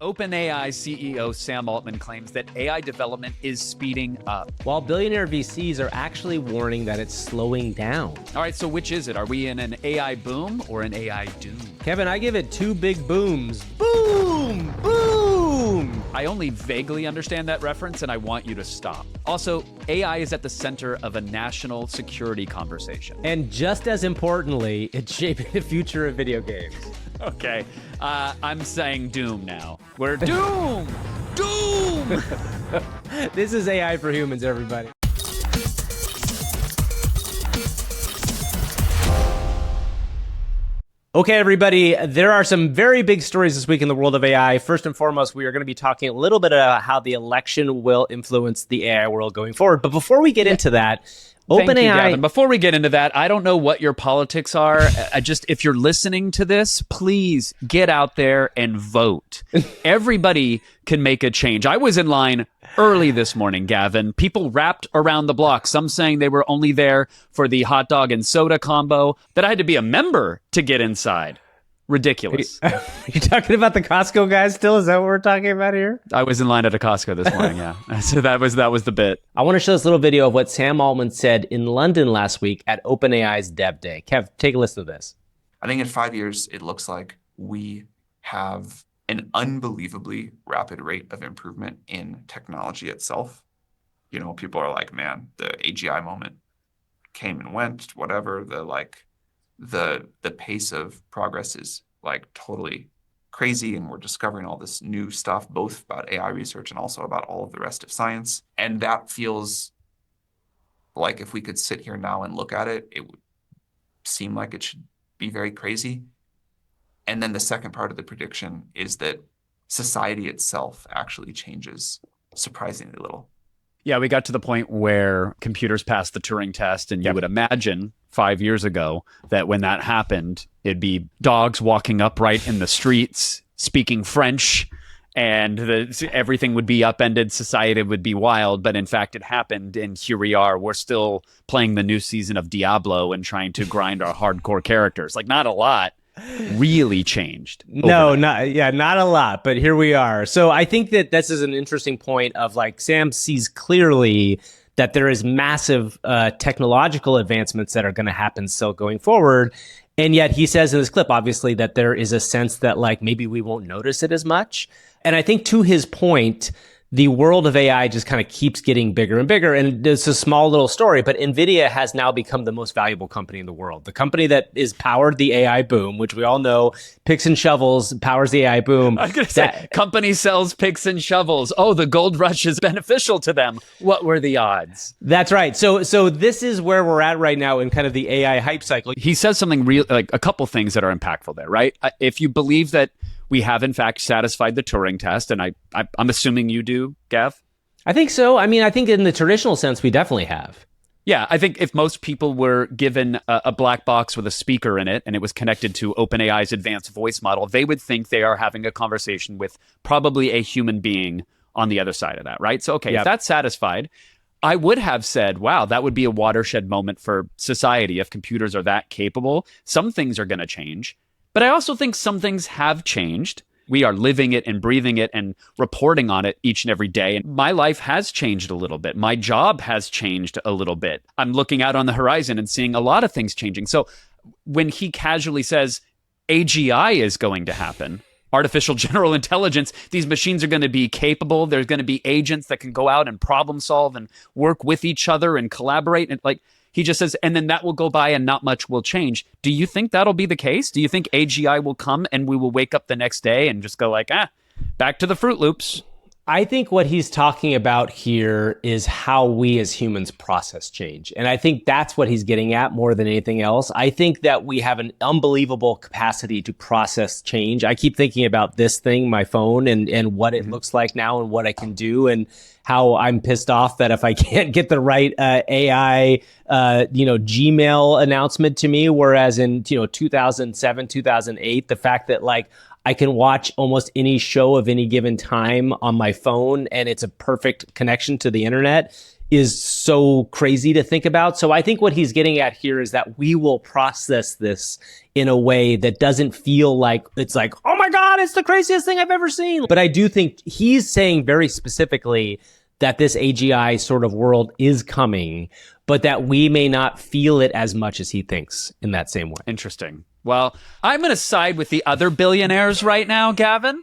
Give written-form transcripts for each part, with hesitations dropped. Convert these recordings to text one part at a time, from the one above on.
OpenAI CEO Sam Altman claims that AI development is speeding up. While billionaire VCs are actually warning that it's slowing down. All right, so which is it? Are we in an AI boom or an AI doom? Kevin, I give it two big booms. Boom! Boom! I only vaguely understand that reference, and I want you to stop. Also, AI is at the center of a national security conversation. And just as importantly, it's shaping the future of video games. Okay, I'm saying doom now. We're doom! Doom! This is AI for Humans, everybody. Okay, everybody, there are some very big stories this week in the world of AI. First and foremost, we are going to be talking a little bit about how the election will influence the AI world going forward. But before we get into that, OpenAI. Before we get into that, I don't know what your politics are. If you're listening to this, please get out there and vote. Everybody can make a change. I was in line early this morning, Gavin. People wrapped around the block, some saying they were only there for the hot dog and soda combo, that I had to be a member to get inside. Ridiculous. Are you talking about the Costco guys still? Is that what we're talking about here? I was in line at a Costco this morning, yeah. So that was the bit. I want to show this little video of what Sam Altman said in London last week at OpenAI's Dev Day. Kev, take a listen to this. I think in 5 years, it looks like we have an unbelievably rapid rate of improvement in technology itself. You know, people are like, man, the AGI moment came and went, whatever. The pace of progress is like totally crazy, and we're discovering all this new stuff, both about AI research and also about all of the rest of science. And that feels like if we could sit here now and look at it, it would seem like it should be very crazy. And then the second part of the prediction is that society itself actually changes surprisingly little. Yeah, we got to the point where computers passed the Turing test, and you would imagine 5 years ago that when that happened, it'd be dogs walking upright in the streets, speaking French, and everything would be upended, society would be wild. But in fact, it happened, and here we are. We're still playing the new season of Diablo and trying to grind our hardcore characters. Like, not a lot really changed. No, not a lot, but here we are. So I think that this is an interesting point of, like, Sam sees clearly that there is massive technological advancements that are going to happen still going forward. And yet he says in this clip, obviously, that there is a sense that, like, maybe we won't notice it as much. And I think to his point, the world of AI just kind of keeps getting bigger and bigger. And it's a small little story, but NVIDIA has now become the most valuable company in the world. The company that is powered the AI boom, which we all know, picks and shovels powers the AI boom. I was going to say, company sells picks and shovels. Oh, the gold rush is beneficial to them. What were the odds? That's right. So this is where we're at right now in kind of the AI hype cycle. He says something real, like a couple things that are impactful there, right? If you believe that we have, in fact, satisfied the Turing test, and I'm assuming you do, Gav? I think so. I mean, I think in the traditional sense, we definitely have. Yeah, I think if most people were given a black box with a speaker in it, and it was connected to OpenAI's advanced voice model, they would think they are having a conversation with probably a human being on the other side of that, right? So, okay, if that's satisfied, I would have said, wow, that would be a watershed moment for society if computers are that capable. Some things are going to change. But I also think some things have changed. We are living it and breathing it and reporting on it each and every day. And my life has changed a little bit. My job has changed a little bit. I'm looking out on the horizon and seeing a lot of things changing. So when he casually says AGI is going to happen, artificial general intelligence, these machines are going to be capable. There's going to be agents that can go out and problem solve and work with each other and collaborate. And like, he just says, and then that will go by and not much will change. Do you think that'll be the case? Do you think AGI will come and we will wake up the next day and just go like, back to the Fruit Loops? I think what he's talking about here is how we as humans process change. And I think that's what he's getting at more than anything else. I think that we have an unbelievable capacity to process change. I keep thinking about this thing, my phone, and what it looks like now and what I can do, and how I'm pissed off that if I can't get the right AI, Gmail announcement to me, whereas in 2007, 2008, the fact that like I can watch almost any show of any given time on my phone and it's a perfect connection to the internet is so crazy to think about. So I think what he's getting at here is that we will process this in a way that doesn't feel like it's like, oh my God, it's the craziest thing I've ever seen. But I do think he's saying very specifically that this AGI sort of world is coming, but that we may not feel it as much as he thinks in that same way. Interesting. Well, I'm going to side with the other billionaires right now, Gavin.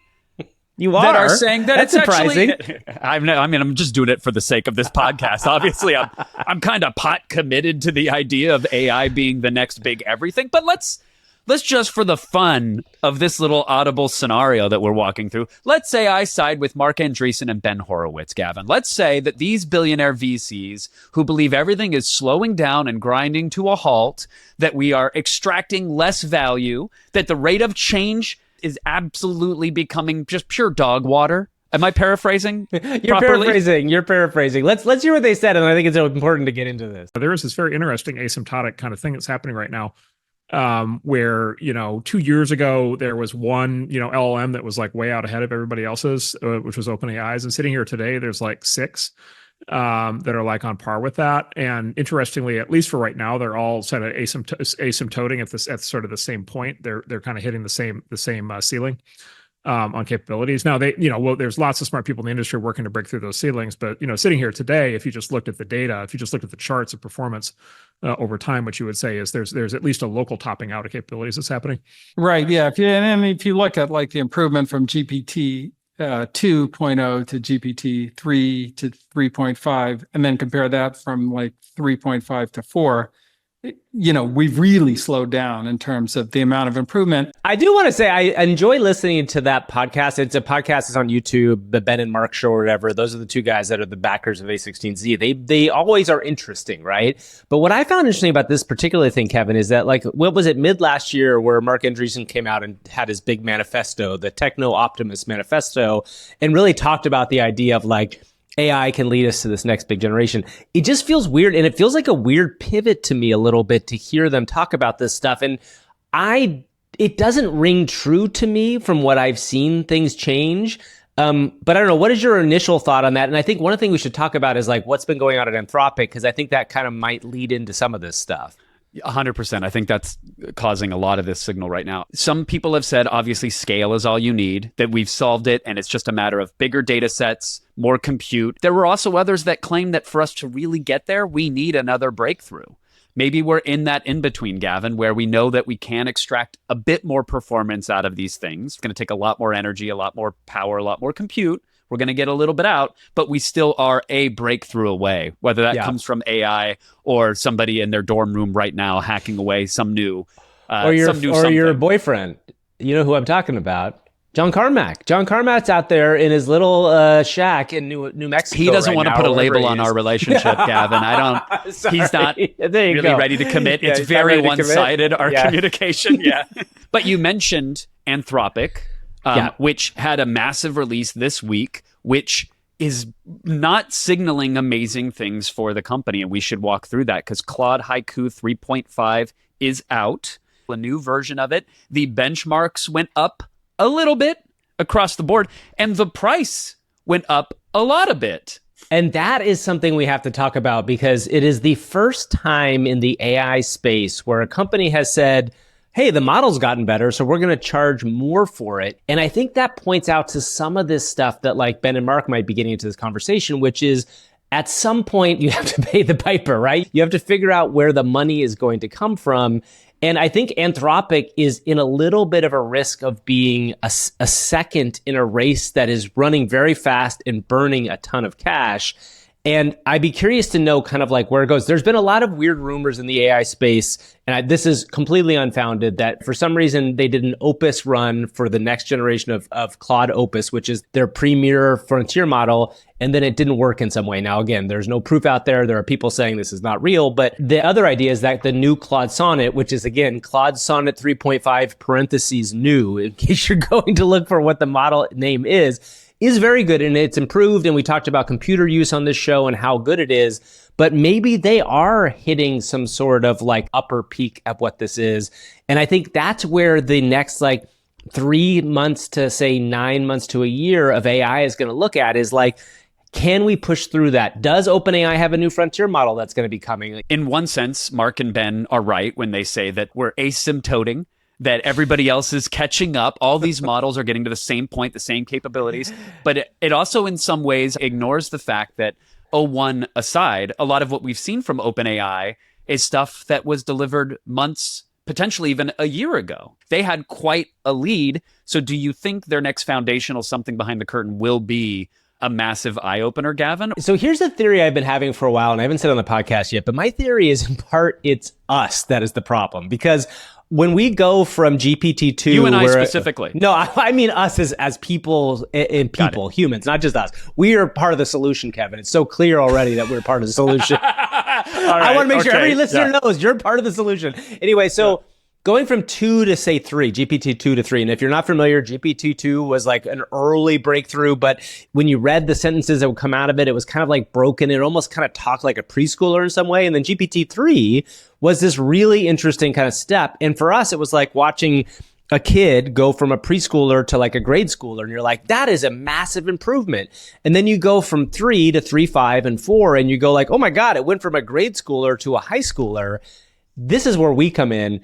You that are saying that That's it's surprising. I'm just doing it for the sake of this podcast. Obviously, I'm kind of pot committed to the idea of AI being the next big everything. But let's just, for the fun of this little audible scenario that we're walking through, let's say I side with Marc Andreesen and Ben Horowitz, Gavin. Let's say that these billionaire VCs who believe everything is slowing down and grinding to a halt, that we are extracting less value, that the rate of change is absolutely becoming just pure dog water. Am I paraphrasing? You're paraphrasing. Let's hear what they said, and I think it's important to get into this. There is this very interesting asymptotic kind of thing that's happening right now, where 2 years ago there was one LLM that was like way out ahead of everybody else's, which was OpenAI's, and sitting here today there's like 6 that are like on par with that. And interestingly, at least for right now, they're all sort of asymptoting at sort of the same point. They're kind of hitting the same ceiling on capabilities. Now there's lots of smart people in the industry working to break through those ceilings. But sitting here today, if you just looked at the data, if you just looked at the charts of performance over time, what you would say is there's at least a local topping out of capabilities that's happening. Right. Yeah. If you look at like the improvement from GPT 2.0 to GPT 3 to 3.5, and then compare that from like 3.5 to 4, we've really slowed down in terms of the amount of improvement. I do want to say I enjoy listening to that podcast. It's a podcast that's on YouTube, the Ben and Marc show or whatever. Those are the two guys that are the backers of A16Z. They always are interesting, right? But what I found interesting about this particular thing, Kevin, is that like, what was it, mid last year where Marc Andreesen came out and had his big manifesto, the Techno Optimist Manifesto, and really talked about the idea of like, AI can lead us to this next big generation. It just feels weird, and it feels like a weird pivot to me a little bit to hear them talk about this stuff. And it doesn't ring true to me from what I've seen things change. But I don't know, what is your initial thought on that? And I think one of the things we should talk about is like what's been going on at Anthropic, because I think that kind of might lead into some of this stuff. 100%. I think that's causing a lot of this signal right now. Some people have said, obviously, scale is all you need, that we've solved it, and it's just a matter of bigger data sets, more compute. There were also others that claim that for us to really get there, we need another breakthrough. Maybe we're in that in-between, Gavin, where we know that we can extract a bit more performance out of these things. It's going to take a lot more energy, a lot more power, a lot more compute. We're going to get a little bit out, but we still are a breakthrough away, whether that comes from AI or somebody in their dorm room right now hacking away some new or your boyfriend. You know who I'm talking about. John Carmack. John Carmack's out there in his little shack in New Mexico. He doesn't want to put a label on our relationship, Gavin. He's not really ready to commit. It's very one-sided, our communication. Yeah. But you mentioned Anthropic. Which had a massive release this week, which is not signaling amazing things for the company. And we should walk through that because Claude Haiku 3.5 is out, a new version of it. The benchmarks went up a little bit across the board, and the price went up a lot a bit. And that is something we have to talk about because it is the first time in the AI space where a company has said, hey, the model's gotten better, so we're going to charge more for it. And I think that points out to some of this stuff that like Ben and Marc might be getting into this conversation, which is at some point you have to pay the piper, right? You have to figure out where the money is going to come from. And I think Anthropic is in a little bit of a risk of being a second in a race that is running very fast and burning a ton of cash. And I'd be curious to know kind of like where it goes. There's been a lot of weird rumors in the AI space, and this is completely unfounded, that for some reason they did an Opus run for the next generation of Claude Opus, which is their premier frontier model, and then it didn't work in some way. Now, again, there's no proof out there. There are people saying this is not real, but the other idea is that the new Claude Sonnet, which is, again, Claude Sonnet 3.5 parentheses new, in case you're going to look for what the model name is very good, and it's improved, and we talked about computer use on this show and how good it is, but maybe they are hitting some sort of like upper peak of what this is. And I think that's where the next like 3 months to say 9 months to a year of AI is going to look at is like, Can we push through that? Does OpenAI have a new frontier model that's going to be coming? In one sense, Marc and Ben are right when they say that we're asymptoting, that everybody else is catching up. All these models are getting to the same point, the same capabilities. But it also, in some ways, ignores the fact that, O1 aside, a lot of what we've seen from OpenAI is stuff that was delivered months, potentially even a year ago. They had quite a lead. So do you think their next foundational something behind the curtain will be a massive eye-opener, Gavin? So here's a theory I've been having for a while, and I haven't said it on the podcast yet, but my theory is in part it's us that is the problem. Because when we go from GPT-2... You and I specifically. No, I mean us as people, humans, not just us. We are part of the solution, Kevin. It's so clear already that we're part of the solution. I want to make sure every listener knows you're part of the solution. Anyway, so... Going from 2 to say 3, GPT-2 to 3. And if you're not familiar, GPT-2 was like an early breakthrough, but when you read the sentences that would come out of it, it was kind of like broken. It almost kind of talked like a preschooler in some way. And then GPT-3 was this really interesting kind of step. And for us, it was like watching a kid go from a preschooler to like a grade schooler. And you're like, that is a massive improvement. And then you go from 3 to 3, 5, and 4, and you go like, oh my God, it went from a grade schooler to a high schooler. This is where we come in.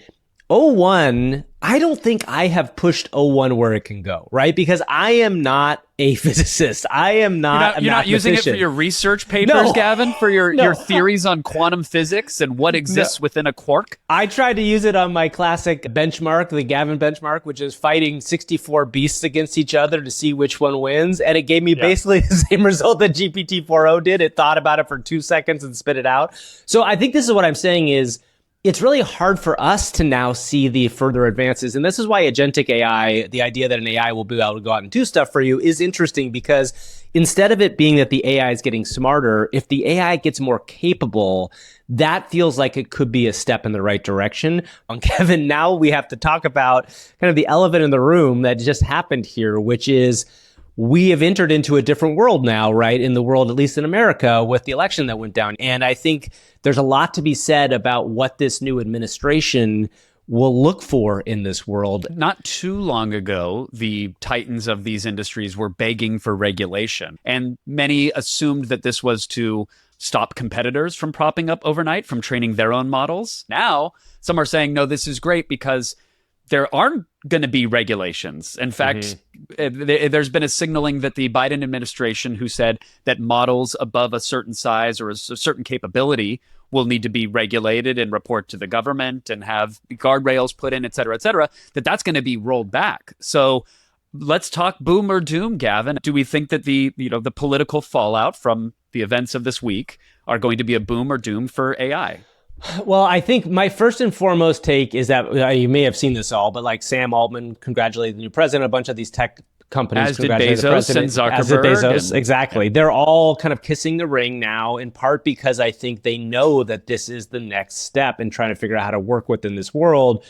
O1, I don't think I have pushed O1 where it can go, right? Because I am not a physicist. I am not You're not using it for your research papers, Gavin? For your theories on quantum physics and what exists within a quark? I tried to use it on my classic benchmark, the Gavin benchmark, which is fighting 64 beasts against each other to see which one wins. And it gave me basically the same result that GPT-4o did. It thought about it for 2 seconds and spit it out. So I think this is what I'm saying is, it's really hard for us to now see the further advances. And this is why agentic AI, the idea that an AI will be able to go out and do stuff for you, is interesting, because instead of it being that the AI is getting smarter, if the AI gets more capable, that feels like it could be a step in the right direction. Kevin, now we have to talk about kind of the elephant in the room that just happened here, which is we have entered into a different world now, right? In the world, at least in America, with the election that went down. And I think there's a lot to be said about what this new administration will look for in this world. Not too long ago, the titans of these industries were begging for regulation. And many assumed that this was to stop competitors from propping up overnight, from training their own models. Now, some are saying, no, this is great because there aren't going to be regulations. In fact, there's been a signaling that the Biden administration, who said that models above a certain size or a certain capability will need to be regulated and report to the government and have guardrails put in, et cetera, that's going to be rolled back. So let's talk boom or doom, Gavin. Do we think that the political fallout from the events of this week are going to be a boom or doom for AI? Well, I think my first and foremost take is that you may have seen this all, but like Sam Altman congratulated the new president, a bunch of these tech companies as did Bezos and Zuckerberg. As did Bezos, exactly. They're all kind of kissing the ring now, in part because I think they know that this is the next step in trying to figure out how to work within this world.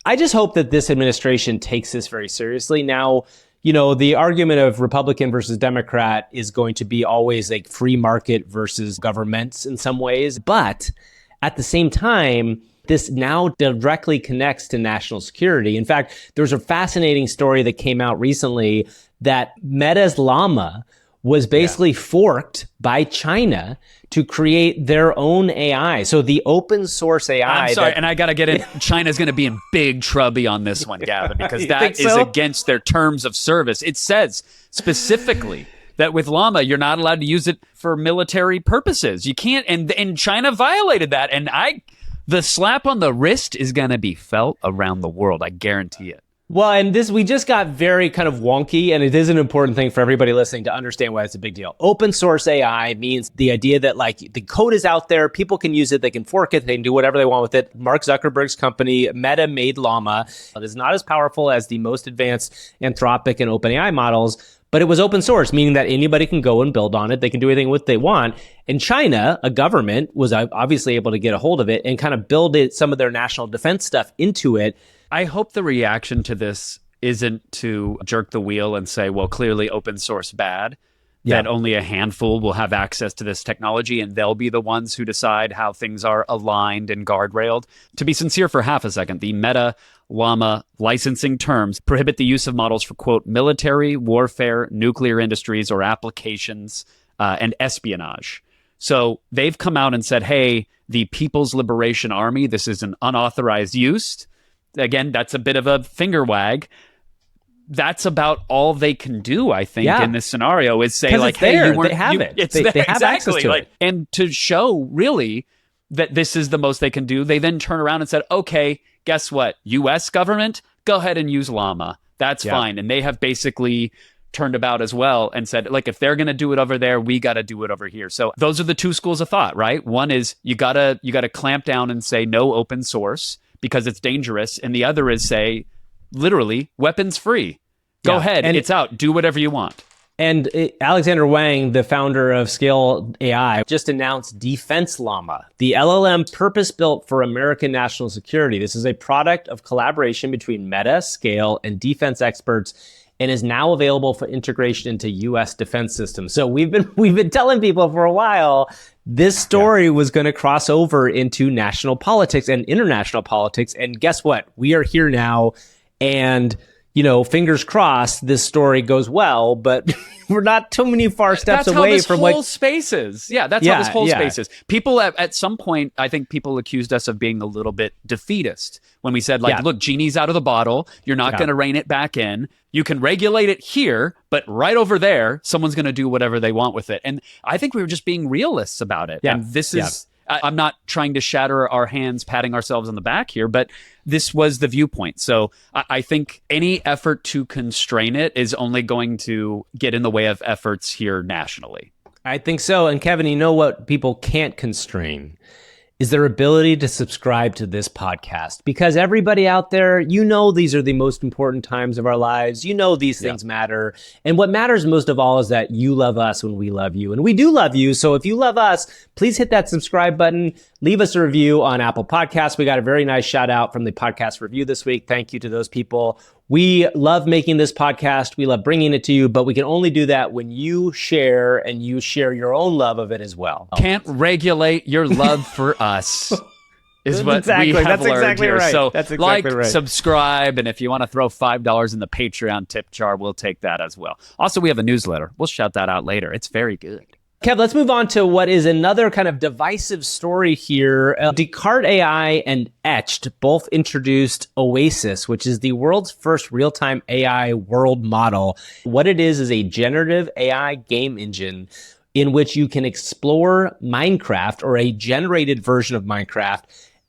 I just hope that this administration takes this very seriously. Now, the argument of Republican versus Democrat is going to be always like free market versus governments in some ways, but at the same time, this now directly connects to national security. In fact, there's a fascinating story that came out recently that Meta's Llama was basically forked by China to create their own AI. So the open source AI... I'm sorry, and I got to get in. China's going to be in big trouble on this one, Gavin, because that is against their terms of service. It says specifically that with Llama, you're not allowed to use it for military purposes. You can't, and China violated that. And the slap on the wrist is going to be felt around the world. I guarantee it. Well, and we just got very kind of wonky, and it is an important thing for everybody listening to understand why it's a big deal. Open source AI means the idea that like the code is out there, people can use it, they can fork it, they can do whatever they want with it. Mark Zuckerberg's company, Meta, made Llama. It is not as powerful as the most advanced Anthropic and OpenAI models, but it was open source, meaning that anybody can go and build on it. They can do anything with they want. And China, a government, was obviously able to get a hold of it and kind of build some of their national defense stuff into it. I hope the reaction to this isn't to jerk the wheel and say, well, clearly open source bad, that only a handful will have access to this technology and they'll be the ones who decide how things are aligned and guardrailed. To be sincere for half a second, the Meta Llama licensing terms prohibit the use of models for, quote, military, warfare, nuclear industries, or applications and espionage. So they've come out and said, hey, the People's Liberation Army, this is an unauthorized use. Again, that's a bit of a finger wag. That's about all they can do, I think, in this scenario is say, like, hey, they have it. They have access to it. And to show really that this is the most they can do, they then turn around and said, okay, guess what? US government, go ahead and use llama. That's fine. And they have basically turned about as well and said, like, if they're going to do it over there, we got to do it over here. So those are the two schools of thought, right? One is you gotta clamp down and say no open source because it's dangerous. And the other is say, literally, weapons free. Go ahead. And it's out. Do whatever you want. And Alexander Wang, the founder of Scale AI, just announced Defense Llama, the LLM purpose-built for American national security. This is a product of collaboration between Meta, Scale, and defense experts, and is now available for integration into U.S. defense systems. So we've been telling people for a while this story was going to cross over into national politics and international politics. And guess what? We are here now, and fingers crossed this story goes well, but we're not too many far steps away from whole space is. Yeah, that's how this whole space is. People at some point, I think people accused us of being a little bit defeatist when we said, look, genie's out of the bottle. You're not going to rein it back in. You can regulate it here, but right over there, someone's going to do whatever they want with it. And I think we were just being realists about it. Yeah. And this is... I'm not trying to shatter our hands, patting ourselves on the back here, but this was the viewpoint. So I think any effort to constrain it is only going to get in the way of efforts here nationally. I think so. And Kevin, you know what people can't constrain is their ability to subscribe to this podcast. Because everybody out there, these are the most important times of our lives. These things matter. And what matters most of all is that you love us when we love you. And we do love you. So if you love us, please hit that subscribe button. Leave us a review on Apple Podcasts. We got a very nice shout out from the podcast review this week. Thank you to those people. We love making this podcast. We love bringing it to you, but we can only do that when you share and you share your own love of it as well. Can't regulate your love for us is what we have learned here. Right. So that's exactly right. Subscribe, and if you want to throw $5 in the Patreon tip jar, we'll take that as well. Also, we have a newsletter. We'll shout that out later. It's very good. Kev, let's move on to what is another kind of divisive story here. Descartes AI and Etched both introduced Oasis, which is the world's first real-time AI world model. What it is a generative AI game engine in which you can explore Minecraft or a generated version of Minecraft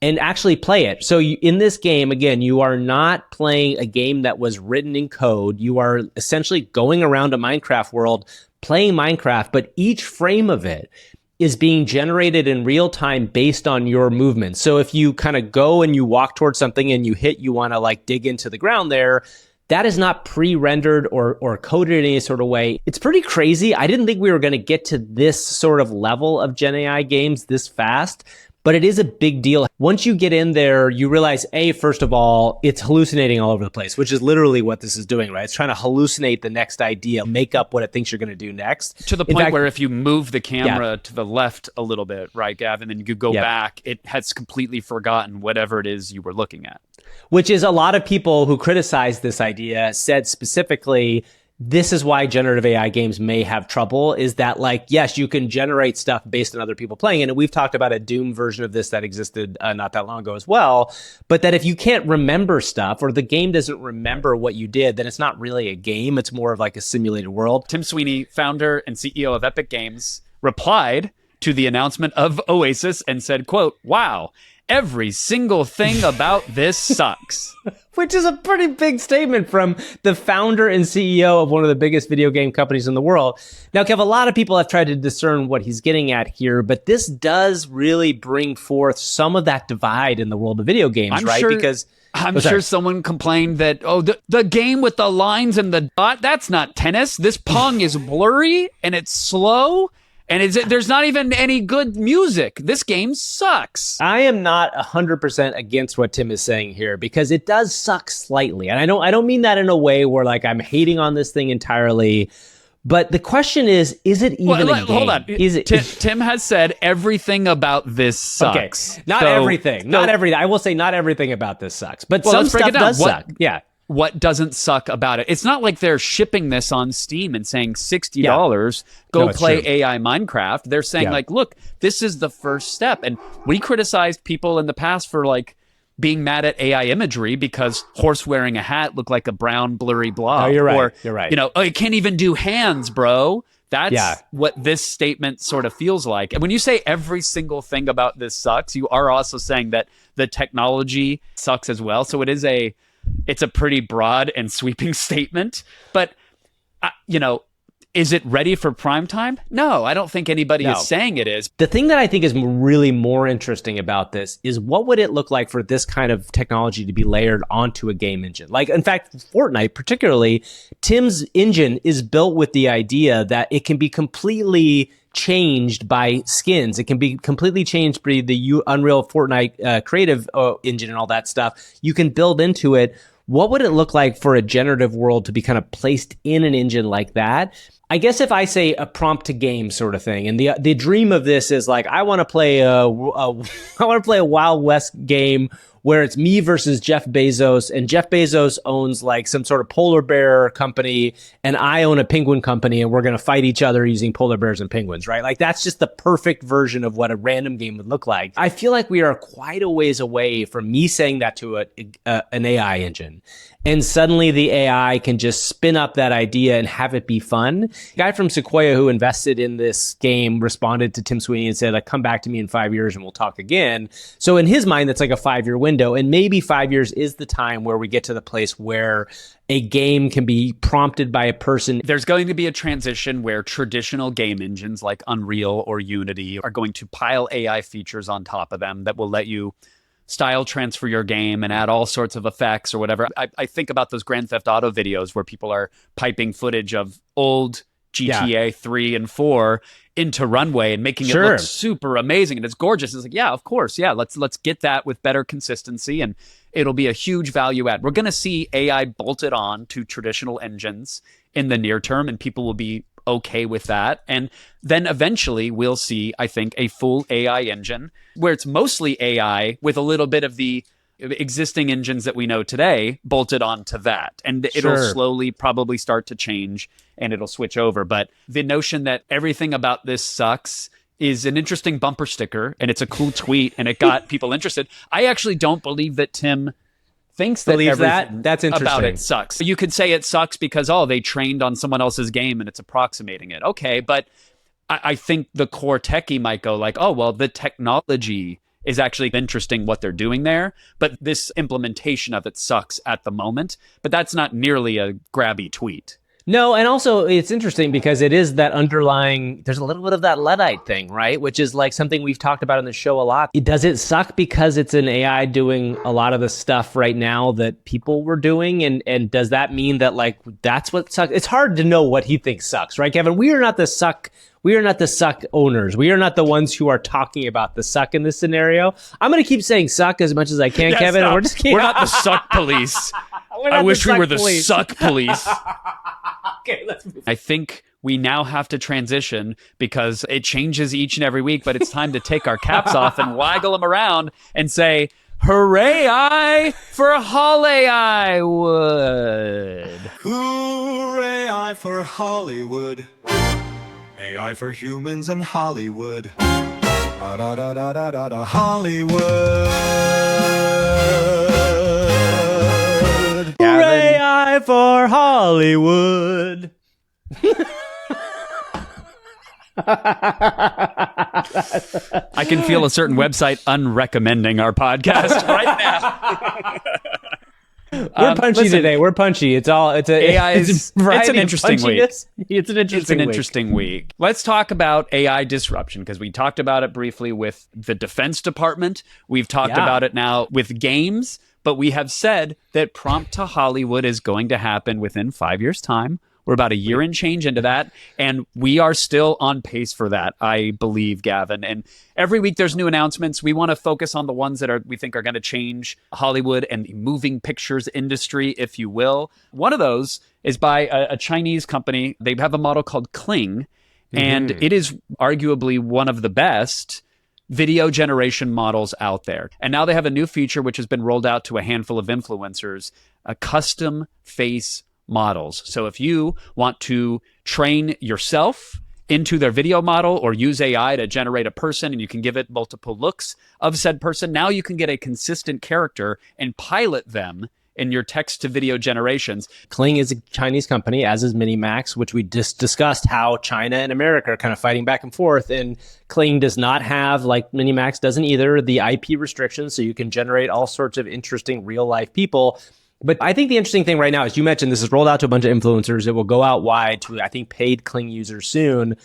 and actually play it. So in this game, again, you are not playing a game that was written in code. You are essentially going around a Minecraft world, playing Minecraft, but each frame of it is being generated in real time based on your movement. So if you kind of go and you walk towards something and you want to dig into the ground there, that is not pre-rendered or coded in any sort of way. It's pretty crazy. I didn't think we were going to get to this sort of level of Gen AI games this fast, but it is a big deal. Once you get in there, you realize, first of all, it's hallucinating all over the place, which is literally what this is doing, right? It's trying to hallucinate the next idea, make up what it thinks you're going to do next. To the point where if you move the camera to the left a little bit, right, Gavin, then you go back, it has completely forgotten whatever it is you were looking at. Which is a lot of people who criticize this idea said specifically, this is why generative AI games may have trouble, is that yes, you can generate stuff based on other people playing it. And we've talked about a Doom version of this that existed not that long ago as well. But that if you can't remember stuff or the game doesn't remember what you did, then it's not really a game. It's more of a simulated world. Tim Sweeney, founder and CEO of Epic Games, replied to the announcement of Oasis and said, quote, "Wow, every single thing about this sucks." Which is a pretty big statement from the founder and CEO of one of the biggest video game companies in the world. Now, Kev, a lot of people have tried to discern what he's getting at here, but this does really bring forth some of that divide in the world of video games, right? Because I'm sure someone complained that, the game with the lines and the dot, that's not tennis. This Pong is blurry and it's slow. And there's not even any good music. This game sucks. I am not 100% against what Tim is saying here because it does suck slightly. And I don't mean that in a way where I'm hating on this thing entirely. But the question is it even a game? Hold on. Is it? Tim has said everything about this sucks. Okay. Not everything. Not everything. I will say not everything about this sucks. But some stuff does suck. Yeah. what doesn't suck about it. It's not like they're shipping this on Steam and saying $60, go play true. AI Minecraft. They're saying like, look, this is the first step. And we criticized people in the past for like being mad at AI imagery because horse wearing a hat looked like a brown blurry blob. Oh, you're right. Or, You're right. You know, oh, it can't even do hands, bro. That's what this statement sort of feels like. And when you say every single thing about this sucks, you are also saying that the technology sucks as well. So it's a pretty broad and sweeping statement. But, you know, is it ready for prime time? No, I don't think anybody is saying it is. The thing that I think is really more interesting about this is what would it look like for this kind of technology to be layered onto a game engine? Like, in fact, Fortnite particularly, Tim's engine is built with the idea that it can be completely changed by skins. It can be completely changed by the Unreal Fortnite creative engine and all that stuff. You can build into it. What would it look like for a generative world to be kind of placed in an engine like that? I guess if I say a prompt to game sort of thing, and the dream of this is like, I want to play I want to play a Wild West game where it's me versus Jeff Bezos, and Jeff Bezos owns like some sort of polar bear company, and I own a penguin company, and we're going to fight each other using polar bears and penguins, right? Like that's just the perfect version of what a random game would look like. I feel like we are quite a ways away from me saying that to an AI engine. And suddenly the AI can just spin up that idea and have it be fun. The guy from Sequoia who invested in this game responded to Tim Sweeney and said, like, come back to me in 5 years and we'll talk again. So in his mind, that's like a 5-year window. And maybe 5 years is the time where we get to the place where a game can be prompted by a person. There's going to be a transition where traditional game engines like Unreal or Unity are going to pile AI features on top of them that will let you style transfer your game and add all sorts of effects or whatever. I think about those Grand Theft Auto videos where people are piping footage of old GTA 3 and 4 into Runway and making it look super amazing and it's gorgeous. It's like, yeah, of course. Yeah, let's get that with better consistency and it'll be a huge value add. We're going to see AI bolted on to traditional engines in the near term and people will be okay with that. And then eventually we'll see, I think, a full AI engine where it's mostly AI with a little bit of the existing engines that we know today bolted onto that. And it'll slowly probably start to change and it'll switch over. But the notion that everything about this sucks is an interesting bumper sticker and it's a cool tweet and it got people interested. I actually don't believe that Tim thinks that everything that's interesting about it sucks. You could say it sucks because, oh, they trained on someone else's game and it's approximating it. Okay, but I think the core techie might go like, oh, well, the technology is actually interesting what they're doing there, but this implementation of it sucks at the moment. But that's not nearly a grabby tweet. No, and also it's interesting because it is that underlying, there's a little bit of that Luddite thing, right? Which is like something we've talked about in the show a lot. Does it suck because it's an AI doing a lot of the stuff right now that people were doing? And does that mean that like, that's what sucks? It's hard to know what he thinks sucks, right, Kevin? We are not the suck owners. We are not the ones who are talking about the suck in this scenario. I'm going to keep saying suck as much as I can, Kevin. Stop. We're not the suck police. I wish we were the suck police. Okay, let's move. I think we now have to transition because it changes each and every week, but it's time to take our caps off and waggle them around and say, hooray for Hollywood. Hooray for Hollywood. AI for humans and Hollywood. Da da da da da da da Hollywood. Hooray for Hollywood. I can feel a certain website unrecommending our podcast right now. We're punchy today. We're punchy. It's an interesting week. It's an interesting week. Let's talk about AI disruption because we talked about it briefly with the Defense Department. We've talked about it now with games, but we have said that prompt to Hollywood is going to happen within 5 years' time. We're about a year and change into that, and we are still on pace for that, I believe, Gavin. And every week there's new announcements. We want to focus on the ones that we think are going to change Hollywood and the moving pictures industry, if you will. One of those is by a Chinese company. They have a model called Kling, and it is arguably one of the best video generation models out there. And now they have a new feature which has been rolled out to a handful of influencers custom face models. So if you want to train yourself into their video model or use AI to generate a person and you can give it multiple looks of said person, now you can get a consistent character and pilot them in your text to video generations. Kling is a Chinese company, as is Minimax, which we just discussed how China and America are kind of fighting back and forth. And Kling does not have, like Minimax doesn't either, the IP restrictions. So you can generate all sorts of interesting real life people. But I think the interesting thing right now, as you mentioned, this is rolled out to a bunch of influencers. It will go out wide to, I think, paid Kling users soon.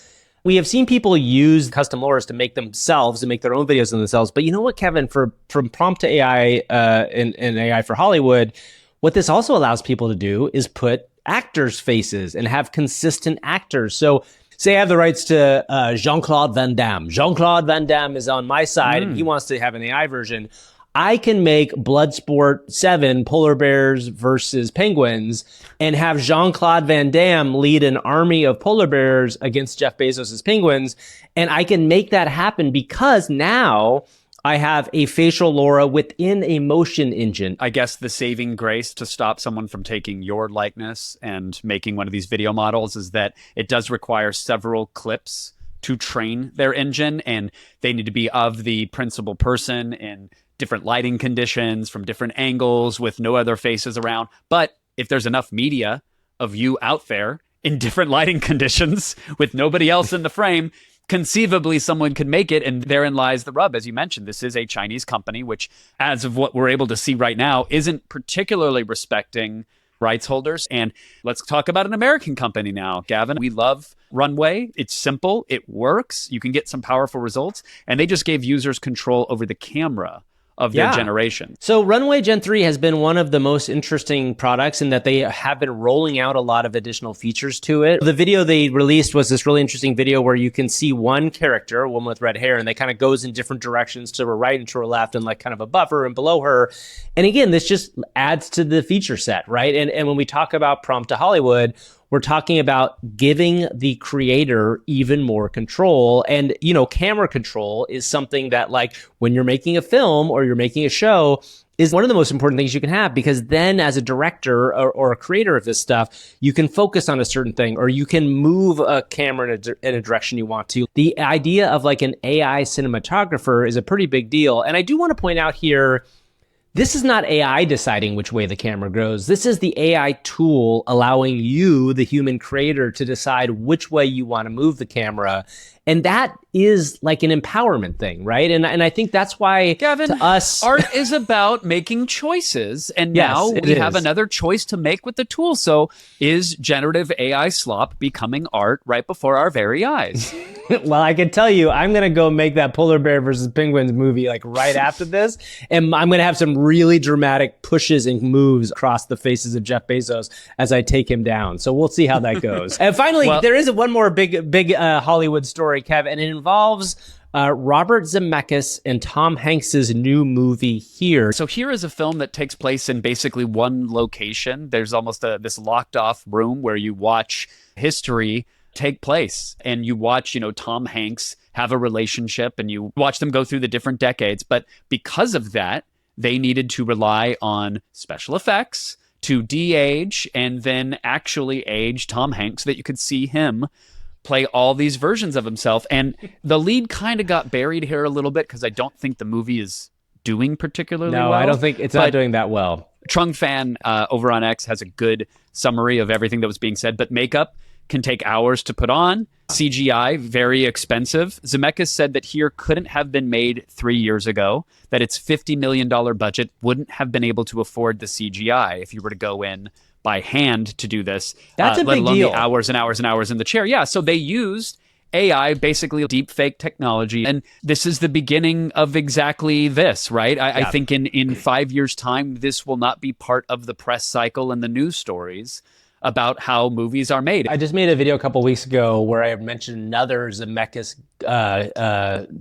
We have seen people use custom Loras to make themselves and make their own videos of themselves. But you know what, Kevin, from prompt to AI and AI for Hollywood, what this also allows people to do is put actors' faces and have consistent actors. So say I have the rights to Jean-Claude Van Damme. Jean-Claude Van Damme is on my side and he wants to have an AI version. I can make Bloodsport 7 polar bears versus penguins and have Jean-Claude Van Damme lead an army of polar bears against Jeff Bezos's penguins. And I can make that happen because now I have a facial Laura within a motion engine. I guess the saving grace to stop someone from taking your likeness and making one of these video models is that it does require several clips to train their engine, and they need to be of the principal person in different lighting conditions from different angles with no other faces around. But if there's enough media of you out there in different lighting conditions with nobody else in the frame, conceivably someone could make it. And therein lies the rub. As you mentioned, this is a Chinese company, which, as of what we're able to see right now, isn't particularly respecting rights holders. And let's talk about an American company now, Gavin. We love Runway. It's simple. It works. You can get some powerful results. And they just gave users control over the camera of their generation. So Runway Gen 3 has been one of the most interesting products in that they have been rolling out a lot of additional features to it. The video they released was this really interesting video where you can see one character, a woman with red hair, and they kind of goes in different directions to her right and to her left and like kind of above her and below her. And again, this just adds to the feature set, right? And when we talk about prompt to Hollywood, we're talking about giving the creator even more control. And, you know, camera control is something that, like, when you're making a film or you're making a show, is one of the most important things you can have, because then as a director or a creator of this stuff, you can focus on a certain thing, or you can move a camera in a direction you want to. The idea of like an AI cinematographer is a pretty big deal. And I do want to point out here, this is not AI deciding which way the camera goes. This is the AI tool allowing you, the human creator, to decide which way you want to move the camera. And that is like an empowerment thing, right? And I think that's why, Gavin, to us, art is about making choices. And Yes, now it we is. have another choice to make with the tool. So is generative AI slop becoming art right before our very eyes? well, I can tell you, I'm going to go make that polar bear versus penguins movie like right after this. And I'm going to have some really dramatic pushes and moves across the faces of Jeff Bezos as I take him down. So we'll see how that goes. And finally, there is one more big Hollywood story, Kev, and it involves Robert Zemeckis and Tom Hanks's new movie Here. So Here is a film that takes place in basically one location. There's almost this locked off room where you watch history take place, and you watch, you know, Tom Hanks have a relationship, and you watch them go through the different decades. But because of that, they needed to rely on special effects to de-age and then actually age Tom Hanks so that you could see him play all these versions of himself. And the lead kind of got buried here a little bit because I don't think the movie is doing particularly well. No, I don't think it's not doing that well. Trung Fan over on X has a good summary of everything that was being said, but makeup can take hours to put on. CGI, very expensive. Zemeckis said that Here couldn't have been made 3 years ago, that its $50 million budget wouldn't have been able to afford the CGI if you were to go in by hand to do this. That's a let big alone deal. the hours and hours and hours in the chair. Yeah, so they used AI, basically deep fake technology. And this is the beginning of exactly this, right? I think in 5 years' time, this will not be part of the press cycle and the news stories about how movies are made. I just made a video a couple weeks ago where I mentioned another Zemeckis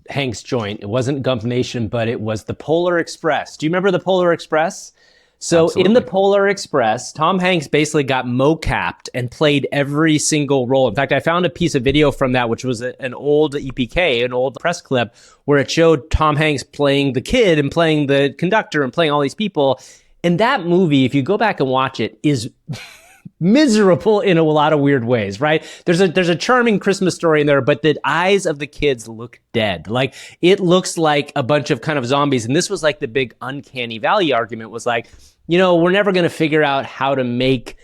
Hanks joint. It wasn't Gump Nation, but it was the Polar Express. Do you remember the Polar Express? So Absolutely. in the Polar Express, Tom Hanks basically got mocapped and played every single role. In fact, I found a piece of video from that, which was an old EPK, an old press clip, where it showed Tom Hanks playing the kid and playing the conductor and playing all these people. And that movie, if you go back and watch it, is miserable in a lot of weird ways, right? There's a charming Christmas story in there, but the eyes of the kids look dead. Like, it looks like a bunch of kind of zombies. And this was like the big uncanny valley argument, was like, we're never going to figure out how to make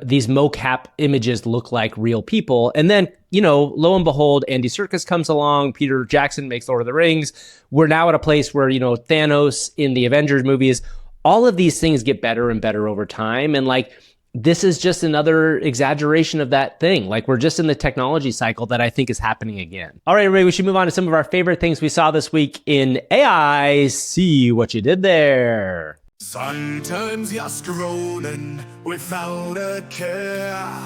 these mocap images look like real people. And then, lo and behold, Andy Serkis comes along, Peter Jackson makes Lord of the Rings. We're now at a place where, Thanos in the Avengers movies, all of these things get better and better over time. And like, this is just another exaggeration of that thing. Like, we're just in the technology cycle that I think is happening again. All right, Ray, we should move on to some of our favorite things we saw this week in AI. See what you did there. Sometimes just rolling without a care.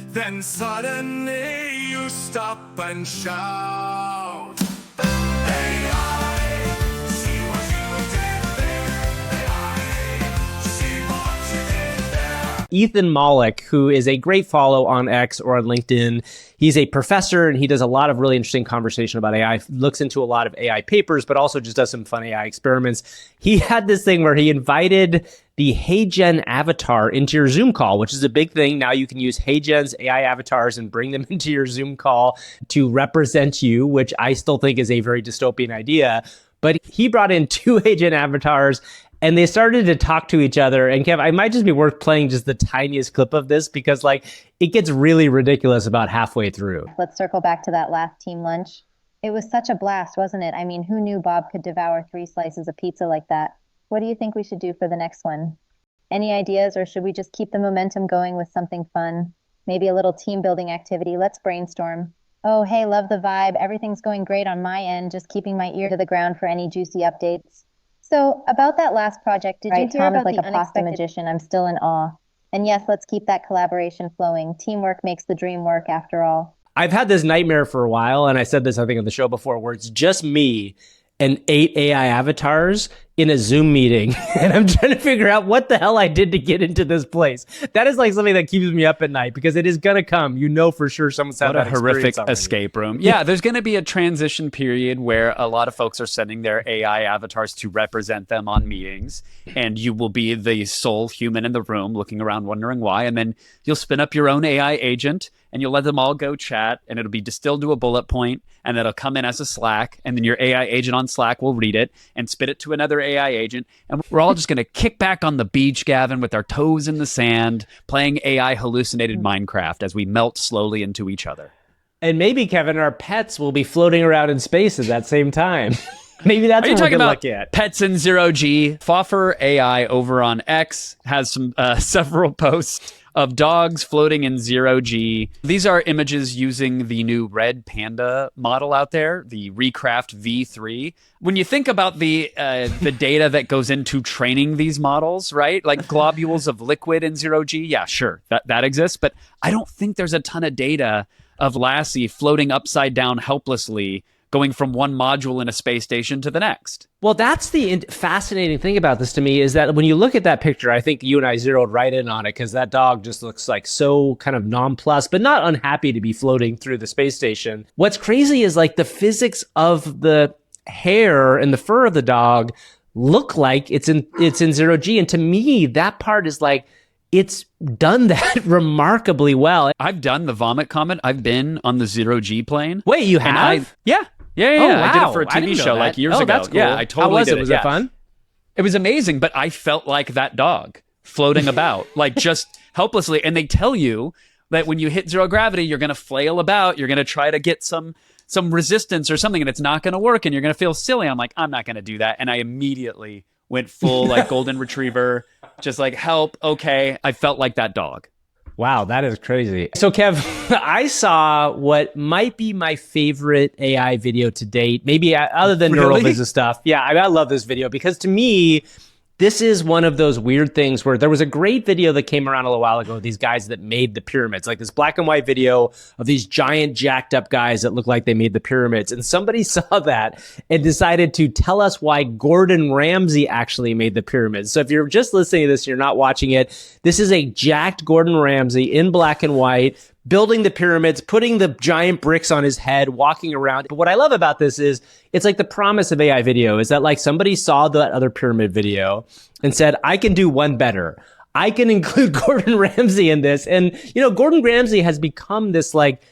Then suddenly you stop and shout. AI, see what you did there. AI, see what you did there. Ethan Mollick, who is a great follow on X or on LinkedIn. He's a professor and he does a lot of really interesting conversation about AI, looks into a lot of AI papers, but also just does some fun AI experiments. He had this thing where he invited the HeyGen avatar into your Zoom call, which is a big thing. Now you can use HeyGen's AI avatars and bring them into your Zoom call to represent you, which I still think is a very dystopian idea. But he brought in 2 HeyGen avatars and they started to talk to each other. And Kev, I might just be worth playing just the tiniest clip of this because like it gets really ridiculous about halfway through. Let's circle back to that last team lunch. It was such a blast, wasn't it? I mean, who knew Bob could devour 3 slices of pizza like that? What do you think we should do for the next one? Any ideas, or should we just keep the momentum going with something fun? Maybe a little team building activity. Let's brainstorm. Oh, hey, love the vibe. Everything's going great on my end. Just keeping my ear to the ground for any juicy updates. So about that last project, did you hear Tom about is like the a pasta unexpected magician? I'm still in awe. And yes, let's keep that collaboration flowing. Teamwork makes the dream work after all. I've had this nightmare for a while, and I said this, I think, on the show before, where it's just me and 8 AI avatars in a Zoom meeting, and I'm trying to figure out what the hell I did to get into this place. That is like something that keeps me up at night because it is going to come. For sure someone's had that horrific experience already. escape room. Yeah, there's going to be a transition period where a lot of folks are sending their AI avatars to represent them on meetings, and you will be the sole human in the room looking around wondering why, and then you'll spin up your own AI agent and you'll let them all go chat, and it'll be distilled to a bullet point, and that'll come in as a Slack, and then your AI agent on Slack will read it and spit it to another AI agent, and we're all just going to kick back on the beach, Gavin, with our toes in the sand, playing AI hallucinated Minecraft as we melt slowly into each other. And maybe, Kevin, our pets will be floating around in space at that same time. Maybe that's Are you what we're talking gonna about look at. pets in ZeroG? Foffer AI over on X has some several posts of dogs floating in ZeroG. These are images using the new RedPanda model out there, the Recraft V3. When you think about the data that goes into training these models, right? Like globules of liquid in ZeroG, yeah, sure, that exists. But I don't think there's a ton of data of Lassie floating upside down helplessly, going from one module in a space station to the next. Well, that's the fascinating thing about this to me, is that when you look at that picture, I think you and I zeroed right in on it because that dog just looks like so kind of nonplussed, but not unhappy to be floating through the space station. What's crazy is like the physics of the hair and the fur of the dog look like it's in ZeroG. And to me, that part is like, it's done that remarkably well. I've done the vomit comment. I've been on the ZeroG plane. Wait, you have? Yeah. Oh, wow. I did it for a I didn't TV know show that. like years ago. That's cool. Yeah, I totally How was did it? Was yeah. it fun? It was amazing, but I felt like that dog floating about, like just helplessly. And they tell you that when you hit zero gravity, you're going to flail about. You're going to try to get some resistance or something, and it's not going to work, and you're going to feel silly. I'm like, I'm not going to do that. And I immediately went full like golden retriever, just like help. Okay. I felt like that dog. Wow, that is crazy. So, Kev, I saw what might be my favorite AI video to date, maybe other than neural vision stuff. Yeah, I love this video because to me, this is one of those weird things where there was a great video that came around a little while ago, these guys that made the pyramids, like this black and white video of these giant jacked up guys that look like they made the pyramids. And somebody saw that and decided to tell us why Gordon Ramsay actually made the pyramids. So if you're just listening to this, you're not watching it, this is a jacked Gordon Ramsay in black and white, building the pyramids, putting the giant bricks on his head, walking around. But what I love about this is it's like the promise of AI video is that like somebody saw that other pyramid video and said, I can do one better. I can include Gordon Ramsay in this. And, Gordon Ramsay has become this like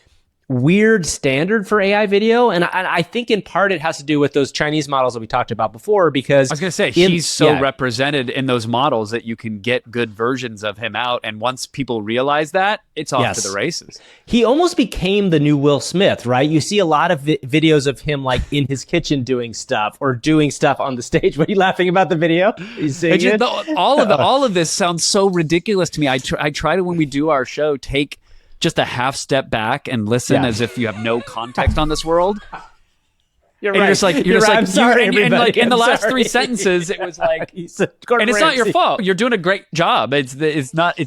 weird standard for AI video. And I think in part it has to do with those Chinese models that we talked about before, because I was going to say, he's so represented in those models that you can get good versions of him out. And once people realize that, it's off to the races. He almost became the new Will Smith, right? You see a lot of videos of him like in his kitchen doing stuff or doing stuff on the stage. What are you laughing about the video? All of this sounds so ridiculous to me. I try to, when we do our show, take just a half step back and listen as if you have no context on this world. You're and right. You're just like, I'm sorry, and like in the last sorry. 3 sentences, it was like, and it's not your fault. You're doing a great job. It's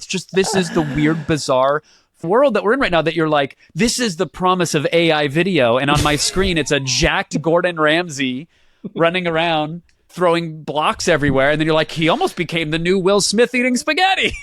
just, this is the weird, bizarre world that we're in right now, that you're like, this is the promise of AI video. And on my screen, it's a jacked Gordon Ramsay running around, throwing blocks everywhere. And then you're like, he almost became the new Will Smith eating spaghetti.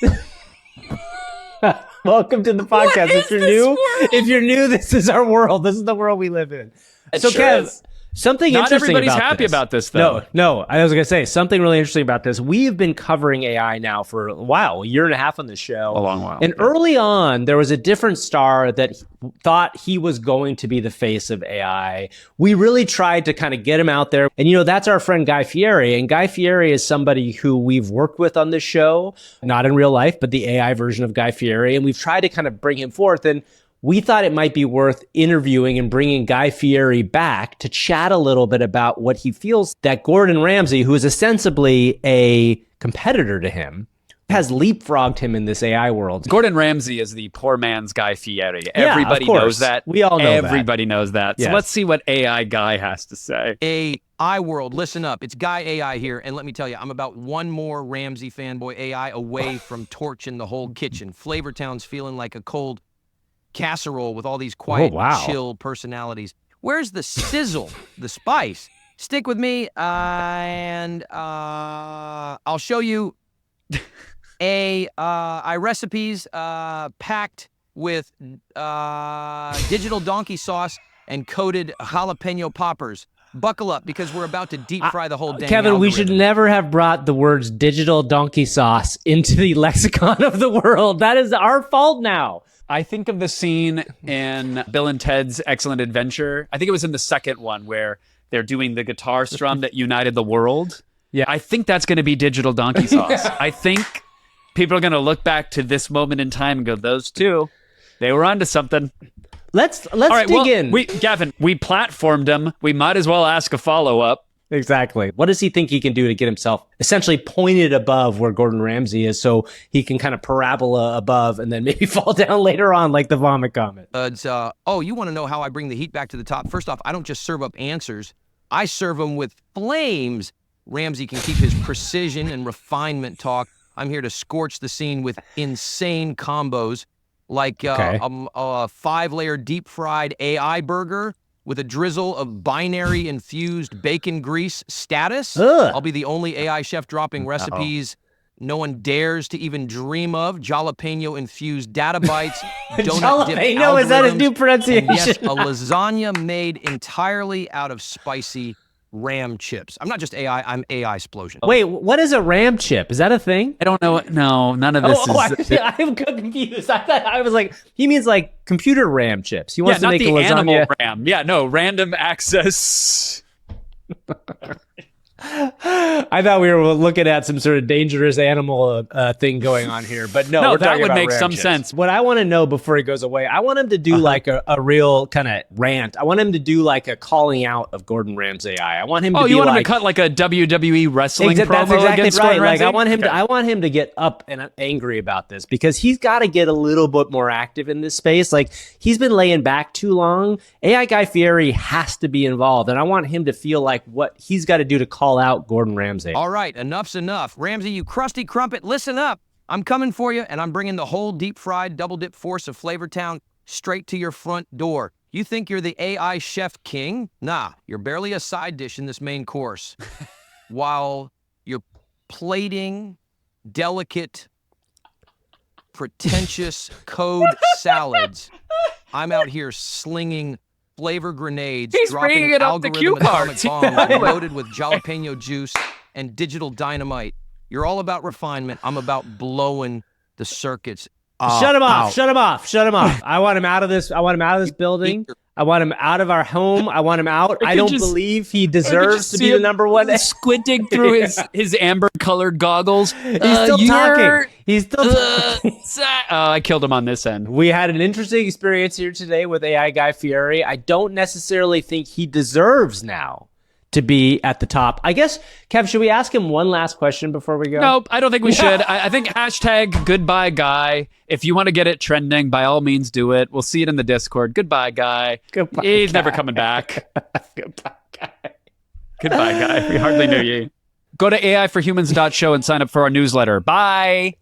Welcome to the podcast. If you're new, this is our world. This is the world we live in. So, Kev, something not interesting everybody's about happy this. about this, though. No. I was going to say something really interesting about this. We've been covering AI now for a while, a year and a half on the show. A long while. And early on, there was a different star that thought he was going to be the face of AI. We really tried to kind of get him out there. And, that's our friend Guy Fieri. And Guy Fieri is somebody who we've worked with on this show, not in real life, but the AI version of Guy Fieri. And we've tried to kind of bring him forth. And we thought it might be worth interviewing and bringing Guy Fieri back to chat a little bit about what he feels that Gordon Ramsay, who is ostensibly a competitor to him, has leapfrogged him in this AI world. Gordon Ramsay is the poor man's Guy Fieri. Everybody knows that. We all know Everybody knows that. Yes. So let's see what AI Guy has to say. AI world, listen up. It's Guy AI here, and let me tell you, I'm about one more Ramsay fanboy AI away from torching the whole kitchen. Flavortown's feeling like a cold casserole with all these quiet, chill personalities. Where's the sizzle, the spice? Stick with me, and I'll show you I recipes packed with digital donkey sauce and coated jalapeno poppers. Buckle up, because we're about to deep fry the whole dang Kevin, algorithm. we should never have brought the words digital donkey sauce into the lexicon of the world. That is our fault now. I think of the scene in Bill and Ted's Excellent Adventure. I think it was in the second one where they're doing the guitar strum that united the world. Yeah. I think that's going to be digital donkey sauce. I think people are going to look back to this moment in time and go, those two, they were onto something. Let's dig in. Gavin, we platformed him. We might as well ask a follow-up. Exactly. What does he think he can do to get himself essentially pointed above where Gordon Ramsay is, so he can kind of parabola above and then maybe fall down later on like the vomit comet? You want to know how I bring the heat back to the top? First off, I don't just serve up answers. I serve them with flames. Ramsay can keep his precision and refinement talk. I'm here to scorch the scene with insane combos, like a 5-layer deep-fried AI burger with a drizzle of binary-infused bacon grease status. Ugh. I'll be the only AI chef dropping recipes no one dares to even dream of. Jalapeno-infused data bites. Jalapeno, is that his new pronunciation? And yes, a lasagna made entirely out of spicy ram chips. I'm not just AI, I'm AI explosion. Wait, what is a ram chip? Is that a thing? I don't know. No, none of this is. I'm confused. I was like, he means like computer RAM chips. He wants to not make the a lasagna. animal RAM. Yeah, no, random access. I thought we were looking at some sort of dangerous animal thing going on here, but no, we're that would about make RAM some chips. sense. What I want to know before he goes away, I want him to do like a real kind of rant. I want him to do like a calling out of Gordon Ramsay AI. I want him to be you want like, him to cut like a WWE wrestling promo that's exactly against right. Gordon Like Ramsay? I want him to get up and angry about this, because he's got to get a little bit more active in this space. Like, he's been laying back too long. AI Guy Fieri has to be involved, and I want him to feel like what he's got to do to call out Gordon Ramsay. All right, enough's enough. Ramsay, you crusty crumpet, listen up. I'm coming for you, and I'm bringing the whole deep-fried, double-dip force of Flavortown straight to your front door. You think you're the AI chef king? Nah, you're barely a side dish in this main course. While you're plating delicate pretentious code salads. I'm out here slinging flavor grenades, He's dropping bringing it up the cue algorithm atomic cards. bombs loaded with jalapeno juice and digital dynamite. You're all about refinement. I'm about blowing the circuits. Shut him off. Shut him off. Shut him off. I want him out of this. I want him out of this building. I want him out of our home. I want him out. I don't believe he deserves to be the number one. Squinting through his amber-colored goggles. He's still talking. He's still talking. I killed him on this end. We had an interesting experience here today with AI Guy Fieri. I don't necessarily think he deserves now to be at the top. I guess, Kev, should we ask him one last question before we go? Nope, I don't think we should. I think hashtag goodbye guy. If you want to get it trending, by all means do it. We'll see it in the Discord. Goodbye guy. Goodbye, He's guy. never coming back. Goodbye, guy. Goodbye guy. We hardly knew you. Go to AIforhumans.show and sign up for our newsletter. Bye.